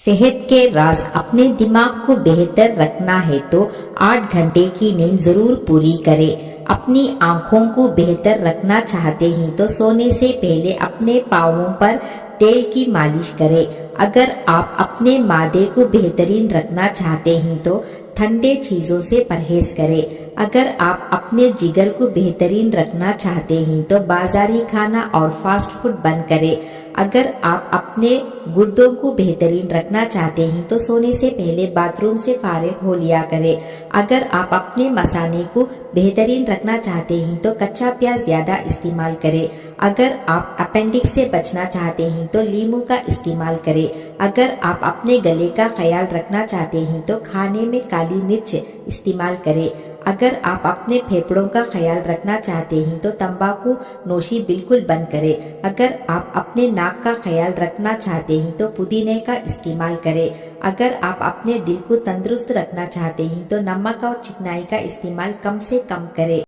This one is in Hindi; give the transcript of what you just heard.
सेहत के राज। अपने दिमाग को बेहतर रखना है तो 8 घंटे की नींद जरूर पूरी करें। अपनी आंखों को बेहतर रखना चाहते हैं तो सोने से पहले अपने पाँवों पर तेल की मालिश करें। अगर आप अपने मादे को बेहतरीन रखना चाहते हैं तो ठंडे चीजों से परहेज करें। अगर आप अपने जिगर को बेहतरीन रखना चाहते हैं तो बाजारी खाना और फास्ट फूड बंद करें। अगर आप अपने गुर्दों को बेहतरीन रखना चाहते हैं तो सोने से पहले बाथरूम से फारिग हो लिया करें। अगर आप अपने मसाने को बेहतरीन रखना चाहते हैं तो कच्चा प्याज ज्यादा इस्तेमाल करें। अगर आप अपेंडिक्स से बचना चाहते हैं तो नींबू का इस्तेमाल करें। अगर आप अपने गले का ख्याल रखना चाहते हैं तो खाने में काली मिर्च इस्तेमाल करें। अगर आप अपने फेफड़ों का ख्याल रखना चाहते हैं तो तंबाकू नोशी बिल्कुल बंद करें। अगर आप अपने नाक का ख्याल रखना चाहते हैं तो पुदीने का इस्तेमाल करें। अगर आप अपने दिल को तंदुरुस्त रखना चाहते हैं तो नमक और चिकनाई का इस्तेमाल कम से कम करें।